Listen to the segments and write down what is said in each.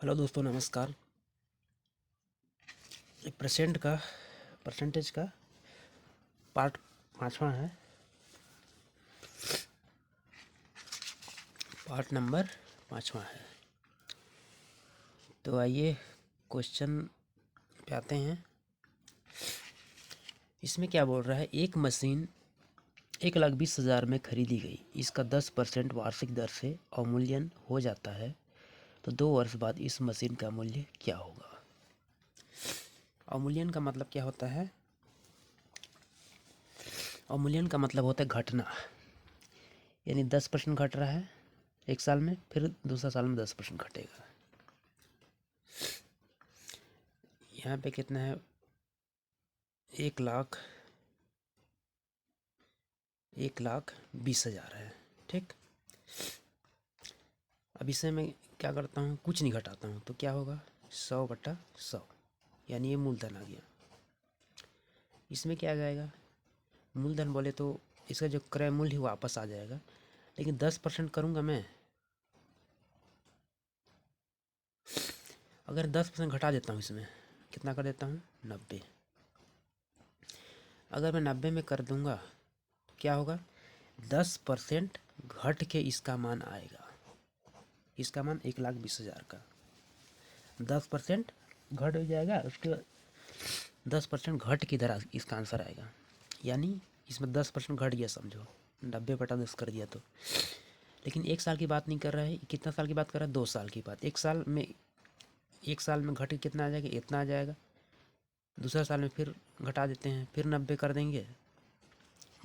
Hello दोस्तों, नमस्कार। ये परसेंटेज का पार्ट 5वां है। पार्ट नंबर 5वां है। तो आइए क्वेश्चन पे आते हैं। इसमें क्या बोल रहा है, एक मशीन 1,20,000 में खरीदी गई। इसका 10% वार्षिक दर से अवमूल्यन हो जाता है, तो 2 वर्ष बाद इस मशीन का मूल्य क्या होगा। अवमूल्यन का मतलब क्या होता है? अवमूल्यन का मतलब होता है घटना, यानी 10% घट रहा है एक साल में, फिर दूसरा साल में 10% घटेगा। यहाँ पे कितना है, 1,20,000 है। ठीक, अब इसे मैं क्या करता हूँ, कुछ नहीं घटाता हूँ, तो क्या होगा 100/100, यानी ये मूलधन आ गया। इसमें क्या आ जाएगा, मूलधन बोले तो इसका जो क्रय मूल्य है वापस आ जाएगा, लेकिन 10% करूँगा मैं। अगर 10% घटा देता हूँ, इसमें कितना कर देता हूँ 90। अगर मैं 90 में कर दूँगा तो क्या होगा, 10% घट के इसका मान आएगा। इसका मान 1,20,000 का 10% घट हो जाएगा, उसके 10% घट की तरह इसका आंसर आएगा। यानी इसमें 10% घट गया, समझो 90/10 कर दिया तो। लेकिन एक साल की बात नहीं कर रहा है, कितना साल की बात कर रहा है, 2 साल की बात। एक साल में घट के कितना आ जाएगा, इतना आ जाएगा। दूसरा साल में फिर घटा देते हैं, फिर 90 कर देंगे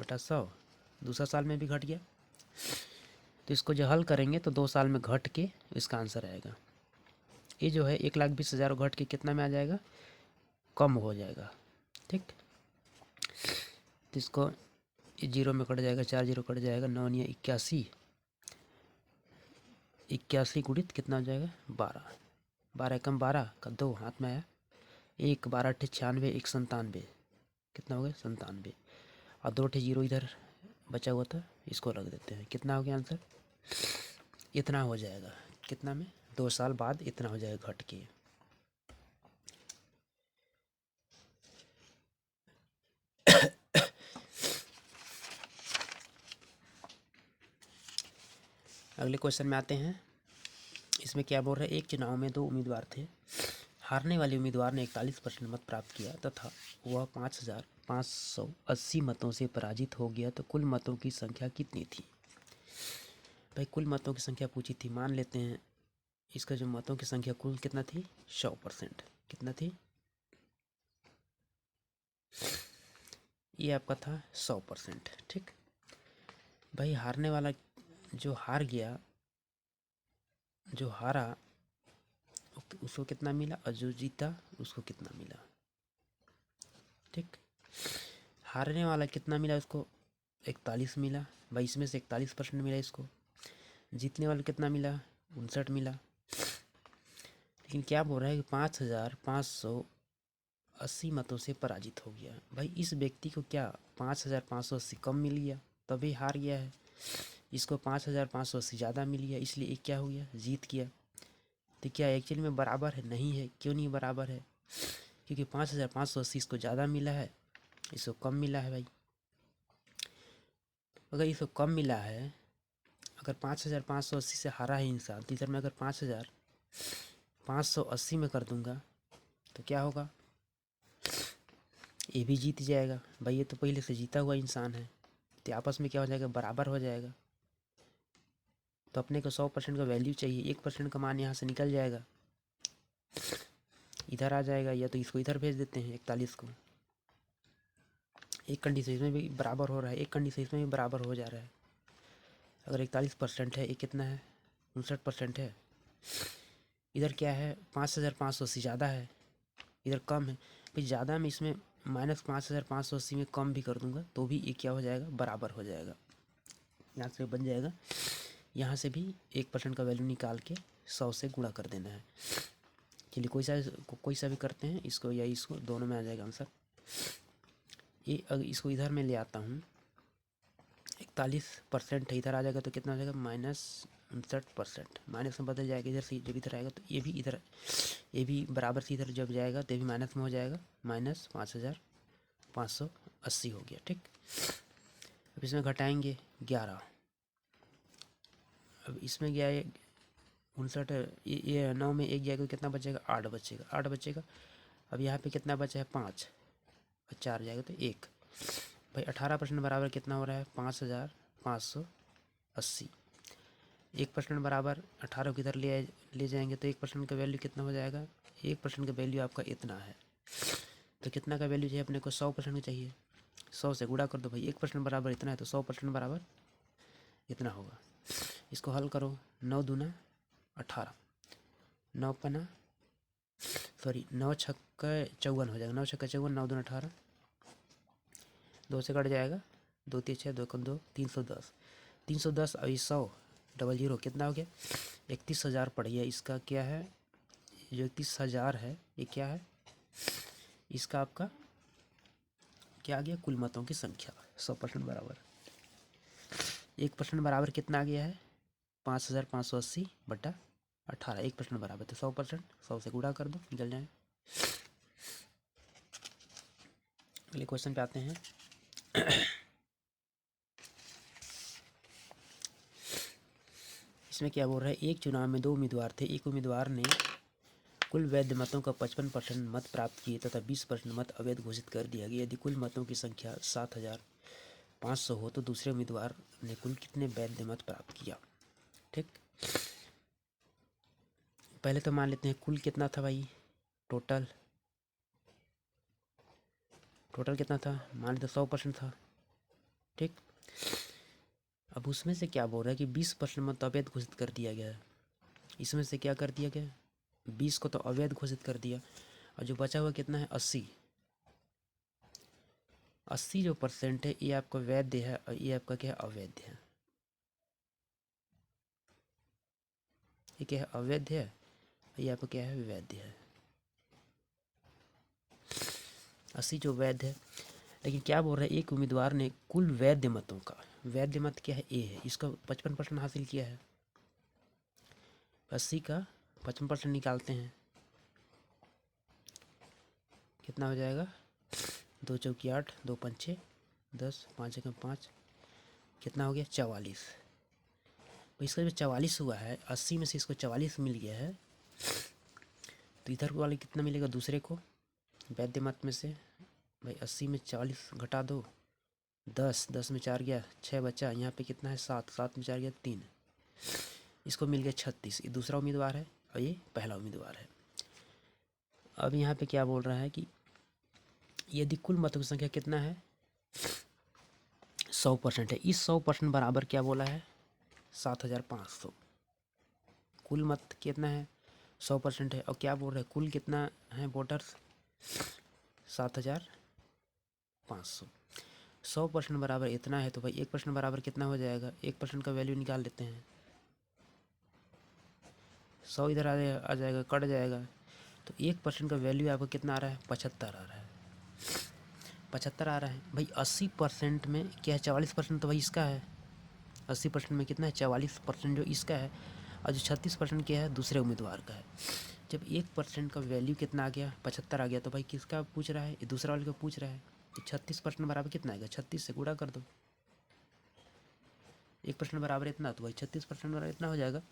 बटा 100, दूसरा साल में भी घट गया। तो इसको जो हल करेंगे तो 2 साल में घट के इसका आंसर आएगा। ये जो है 1,20,000 घट के कितना में आ जाएगा, कम हो जाएगा। ठीक, तो इसको जीरो में कट जाएगा, 4 जीरो कट जाएगा, 9 या 81, 81 गुणित कितना हो जाएगा 12, 12 एकम 12 का 2 हाथ में आया, 1 12 अट्ठे 96, 1 97, कितना हो गया 97, और 2 जीरो इधर बचा हुआ था, इसको रख देते हैं। कितना हो गया आंसर, इतना हो जाएगा। कितना में, 2 साल बाद इतना हो जाएगा घट के। अगले क्वेश्चन में आते हैं। इसमें क्या बोल रहे हैं, एक चुनाव में 2 उम्मीदवार थे। हारने वाले उम्मीदवार ने 41% मत प्राप्त किया तथा वह 5,580 मतों से पराजित हो गया। तो कुल मतों की संख्या कितनी थी। भाई कुल मतों की संख्या पूछी थी, मान लेते हैं इसका जो मतों की संख्या कुल कितना थी 100%। कितना थी, ये आपका था 100%। ठीक, भाई हारने वाला जो हार गया, जो हारा उसको कितना मिला, और जो जीता उसको कितना मिला। ठीक, हारने वाला कितना मिला उसको, 41 मिला। भाई इसमें से 41% मिला इसको। जीतने वाला कितना मिला, 59 मिला। लेकिन क्या बोल रहा है कि 5,580 मतों से पराजित हो गया। भाई इस व्यक्ति को क्या 5,580 कम मिल गया, तभी हार गया है। इसको 5,580 ज़्यादा मिल गया, इसलिए एक क्या हो गया, जीत गया। तो क्या एक्चुअली में बराबर है, नहीं है। क्यों नहीं बराबर है, क्योंकि 5,580 इसको ज़्यादा मिला है, इसको कम मिला है। भाई अगर इसको कम मिला है, अगर 5,580 से हारा है इंसान, तो इधर मैं अगर 5,580 में कर दूंगा तो क्या होगा, ये भी जीत जाएगा। भाई ये तो पहले से जीता हुआ इंसान है, तो आपस में क्या हो जाएगा, बराबर हो जाएगा। तो अपने को 100% का वैल्यू चाहिए, 1% का मान यहाँ से निकल जाएगा, इधर आ जाएगा, या तो इसको इधर भेज देते हैं 41 को। एक कंडीशन इसमें भी बराबर हो रहा है, एक कंडीशन इसमें भी बराबर हो जा रहा है। अगर 41% है, ये कितना है 59% है। इधर क्या है 5,580 ज़्यादा है, इधर कम है। फिर ज़्यादा में इसमें -5,580 में कम भी कर दूंगा तो भी ये क्या हो जाएगा, बराबर हो जाएगा। यहाँ से बन जाएगा, यहाँ से भी 1% का वैल्यू निकाल के 100 से गुणा कर देना है। चलिए कोई सा भी करते हैं, इसको या इसको, दोनों में आ जाएगा आंसर। ये अगर इसको इधर में ले आता हूँ, 41% है, इधर आ जाएगा तो कितना हो जाएगा 59%। माइनस में बदल जाएगा इधर से, जब इधर आएगा तो ये भी इधर, ये भी बराबर से इधर जब जाएगा तो ये भी माइनस में हो जाएगा, माइनस 5580 हो गया। ठीक, अब इसमें घटाएंगे 11, अब इसमें गया 59, ये 9 में 1 जाएगा, कितना बचेगा, 8 बचेगा, 8 बचेगा। अब यहाँ पे कितना बचा है, 5 और 4 जाएगा तो 1। भाई 18% बराबर कितना हो रहा है, 5580। 1% बराबर 18 को इधर ले जाएंगे तो 1% का वैल्यू कितना हो जाएगा, 1% का वैल्यू आपका इतना है। तो कितना का वैल्यू चाहिए अपने को, 100% चाहिए। 100 से गुणा कर दो भाई, 1% बराबर इतना है तो 100% बराबर इतना होगा। इसको हल करो, 9 दूना 18, 9 पना सॉरी 9 छक्का 54 हो जाएगा, 9 छक्का 54, 9 दूना 18, 2 से कट जाएगा, 2 3 6, 2 2, 310, 310 और 100 00 कितना हो गया, 31,000 पड़ गया। इसका क्या है, जो 31,000 है ये क्या है, इसका आपका क्या आ गया, कुल मतों की संख्या 100% बराबर। 1% बराबर कितना आ गया है, 5580 बटा 18, 1% बराबर तो 100%, 100 से गुणा कर दो जल जाए। अगले क्वेश्चन पे आते हैं। इसमें क्या बोल रहा है, एक चुनाव में 2 उम्मीदवार थे, एक उम्मीदवार ने कुल वैध मतों का 55% मत प्राप्त किए तथा 20% मत अवैध घोषित कर दिया गया। यदि कुल मतों की संख्या 7500 हो तो दूसरे उम्मीदवार ने कुल कितने वैध मत प्राप्त किया। ठीक, पहले तो मान लेते हैं कुल कितना था भाई, टोटल कितना था, मान लेते 100% था। ठीक, अब उसमें से क्या बोल रहा है कि 20% मत अवैध घोषित कर दिया गया है। इसमें से क्या कर दिया गया, 20 को तो अवैध घोषित कर दिया, और जो बचा हुआ कितना है, 80 जो % है ये आपका वैध है और ये आपका क्या है, अवैध है। ये क्या है, अवैध है, ये आपका क्या है, वैध है। 80 जो वैध है, लेकिन क्या बोल रहा है, एक उम्मीदवार ने कुल वैध मतों का, वैध मत क्या है, ए है, इसका 55% हासिल किया है। 80 का 55% निकालते हैं, कितना हो जाएगा, 2 चौकी 8, 2 पंचे 10, 5 एकम 5, कितना हो गया, 44। तो इसका जो 44 हुआ है, 80 में से इसको 44 मिल गया है, तो इधर वाले कितना मिलेगा दूसरे को, वैध मत में से भाई 80 में 40 घटा दो, 10, 10 में 4 गया 6 बचा, यहाँ पे कितना है 7, 7 में 4 गया 3, इसको मिल गया 36। ये दूसरा उम्मीदवार है और ये पहला उम्मीदवार है। अब यहाँ पे क्या बोल रहा है कि यदि कुल मतों की संख्या कितना है, 100% है, इस 100% बराबर क्या बोला है, 7500। कुल मत कितना है, 100% है, और क्या बोल रहे हैं, कुल कितना है वोटर्स, 7500। 100% बराबर इतना है तो भाई 1% बराबर कितना हो जाएगा, 1% का वैल्यू निकाल लेते हैं। 100 इधर आ जाएगा, कट जाएगा, तो 1% का वैल्यू आपको कितना आ रहा है, 75 आ रहा है। 75 आ रहा है भाई। 80% में क्या है, 44% तो भाई इसका है। 80% में कितना है, 44% जो इसका है, और जो 36% क्या है, दूसरे उम्मीदवार का है। जब 1% का वैल्यू कितना आ गया, 75 आ गया, तो भाई किसका पूछ रहा है, ये दूसरा वाले को पूछ रहा है। तो 36% बराबर कितना आएगा, 36 से गुणा कर दो, 1% बराबर इतना, तो भाई 36% बराबर इतना हो जाएगा।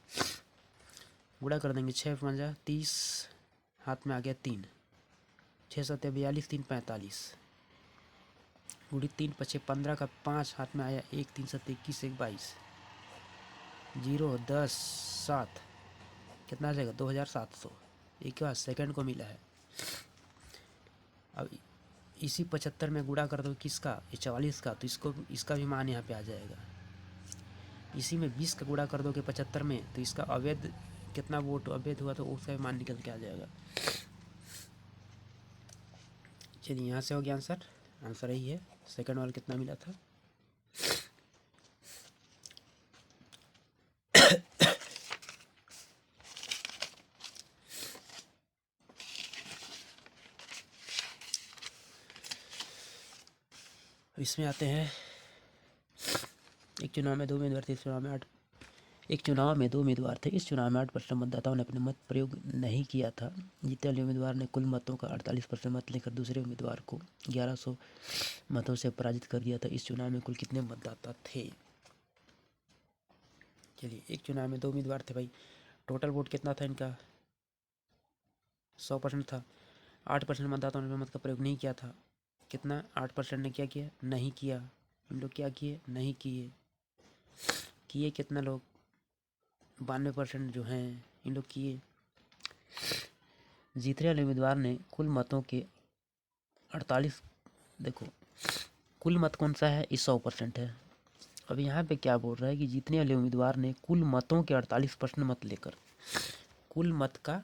गुणा कर देंगे, 6 पंजा 30, हाथ में आ गया 3, 6 7 42, 3 45, गुड़ी 3 पचे 15 का 5 हाथ में आया, 1 3 7 21, 1 22, 0 10 7, कितना आ जाएगा, 2700। एक बार सेकंड को मिला है। अब इसी 75 में गुणा कर दो किसका, ये 44 का, तो इसका भी मान यहाँ पे आ जाएगा। इसी में 20 का गुणा कर दो कि 75 में, तो इसका अवैध कितना वोट अवैध हुआ तो उसका भी मान निकल के आ जाएगा। चलिए यहाँ से हो गया आंसर, आंसर यही है। सेकंड वाला कितना मिला था, इसमें आते हैं। एक चुनाव में 2 उम्मीदवार थे, इस चुनाव में एक चुनाव में 2 उम्मीदवार थे। इस चुनाव में 8% मतदाताओं ने अपने मत प्रयोग नहीं किया था। जीतने वाले उम्मीदवार ने कुल मतों का 48% मत लेकर दूसरे उम्मीदवार को 1100 मतों से पराजित कर दिया था। इस चुनाव में कुल कितने मतदाता थे? चलिए, एक चुनाव में 2 उम्मीदवार थे भाई। टोटल वोट कितना था इनका? 100% था। 8% मतदाताओं ने मत का प्रयोग नहीं किया था। कितना? 8% ने क्या किया? नहीं किया। इन लोग क्या किए? नहीं किए। किए कितना लोग? 92% जो हैं इन लोग किए। जीतने वाले उम्मीदवार ने कुल मतों के 48, देखो कुल मत कौन सा है? इस 100% है। अब यहाँ पे क्या बोल रहा है कि जीतने वाले उम्मीदवार ने कुल मतों के 48% मत लेकर कुल मत का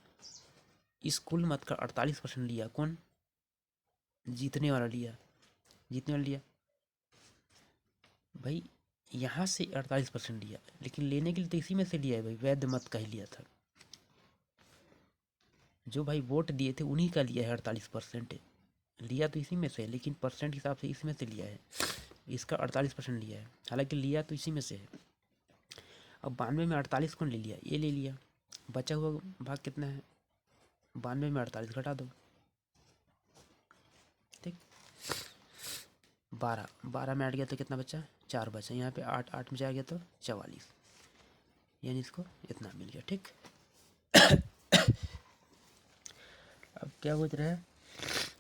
इस कुल मत का 48% लिया। कौन? जीतने वाला लिया। जीतने वाला लिया भाई, यहाँ से 48% लिया, लेकिन लेने के लिए तो इसी में से लिया है भाई, वैध मत का ही लिया था। जो भाई वोट दिए थे उन्हीं का लिया है 48%। लिया तो इसी में से, लेकिन परसेंट हिसाब से इसमें से लिया है। इसका 48% लिया है, हालांकि लिया तो इसी में से है। अब 92 में 48 कौन ले लिया? ये ले लिया। बचा हुआ भाग कितना है? 92 में 48 घटा दो, ठीक। 12 में 8 गया तो कितना बचा? 4 बचा। यहाँ पे 8 में 4 गया तो 44, यानी इसको इतना मिल गया, ठीक। अब क्या बोल रहा है?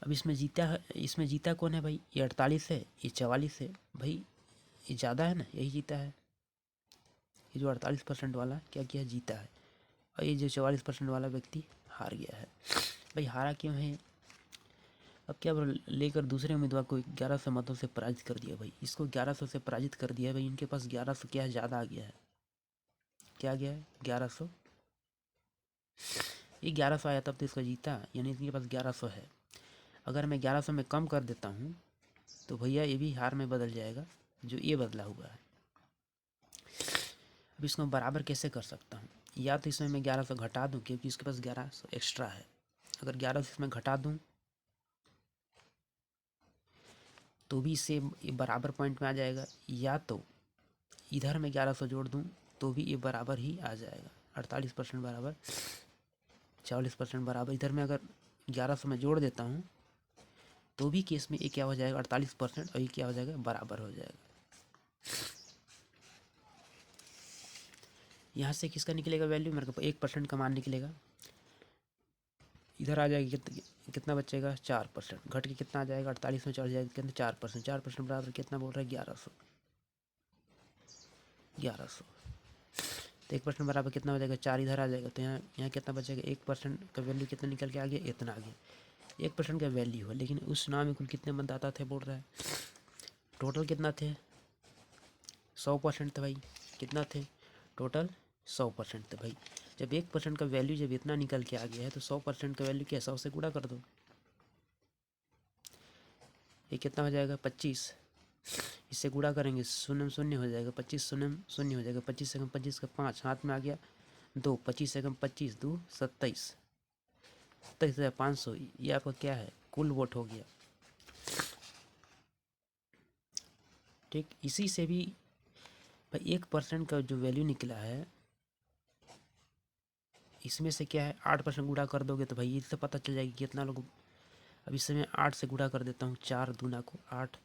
अब इसमें जीता है, इसमें जीता कौन है भाई? ये 48 है, ये 44 है भाई, ये ज़्यादा है ना, यही जीता है। ये जो 48% वाला क्या किया? जीता है। और ये जो 44% वाला व्यक्ति हार गया है। भाई हारा क्यों है? अब क्या बोल, लेकर दूसरे उम्मीदवार को 1100 मतों से पराजित कर दिया भाई। इसको 1100 से पराजित कर दिया भाई। इनके पास 1100 क्या है? ज़्यादा आ गया है। क्या आ गया है? 1100। ये 1100 आया तब तो इसका जीता, यानी इनके पास 1100 है। अगर मैं 1100 में कम कर देता हूँ तो भैया ये भी हार में बदल जाएगा, जो ये बदला हुआ है। अब इसको बराबर कैसे कर सकता हूँ? या तो इसमें मैं 1100 घटा दूँ, क्योंकि इसके पास 1100 एक्स्ट्रा है। अगर 1100 इसमें घटा दूँ तो भी इससे ये बराबर पॉइंट में आ जाएगा, या तो इधर मैं 1100 जोड़ दूँ तो भी ये बराबर ही आ जाएगा। 48% बराबर 44% बराबर। इधर मैं अगर 1100 में जोड़ देता हूँ तो भी केस में ये क्या हो जाएगा? 48%, और ये क्या हो जाएगा? बराबर हो जाएगा। यहाँ से किसका निकलेगा वैल्यू? मेरे को 1% का मान निकलेगा। इधर आ जाएगी, कितना बचेगा? 4%। घट के कितना आ जाएगा? 48 में चढ़ जाएगा कितना? 4%। 4% बराबर कितना बोल रहा है? 1100। 1100 तो 1% बराबर कितना हो जाएगा? 4 इधर आ जाएगा, तो यहाँ यहाँ कितना बचेगा? 1% का वैल्यू कितना निकल के आ गया? इतना आ गया। 1% का वैल्यू है, लेकिन उस चुनाव में कुल कितने मतदाता थे बोल रहा है? टोटल कितना थे? 100% थे भाई। कितना थे? टोटल 100% थे भाई। जब 1% का वैल्यू जब इतना निकल के आ गया है तो 100% का वैल्यू क्या? 100 से गुणा कर दो। ये कितना हो जाएगा? 25। इससे गुणा करेंगे, शून्य शून्य हो जाएगा, 25 शून्य शून्य हो जाएगा। 25 से कम 25 का 5 हाथ में आ गया 2। 25 से कम 25 2 27। 27,500 ये आपका क्या है? कुल वोट हो गया, ठीक। इसी से भी भाई 1% का जो वैल्यू निकला है, इसमें से क्या है? 8% गुणा कर दोगे तो भाई इससे पता चल जाएगी कितना लोग। अब इससे मैं 8 से गुणा कर देता हूँ, 4 दूना को 8,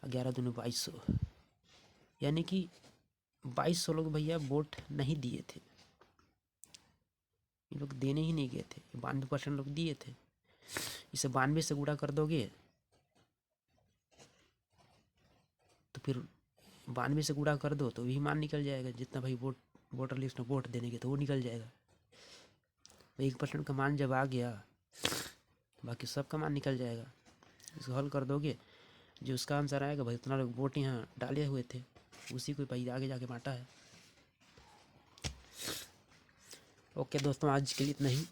11 दूना 2200, यानी कि 2200 लोग भैया वोट नहीं दिए थे। ये लोग देने ही नहीं गए थे। 92% लोग दिए थे। इसे 92 से गुणा कर दोगे तो फिर 92 से गुणा कर दो तो भी मान निकल जाएगा, जितना भाई वोटर लिस्ट में वोट देने के तो वो निकल जाएगा। 1% का मान जब आ गया, बाकी सब का मान निकल जाएगा। इसको हल कर दोगे, जो उसका आंसर आएगा भाई, उतना लोग वोट यहाँ डाले हुए थे, उसी को भाई आगे जाके बांटा है। ओके दोस्तों, आज के लिए इतना ही।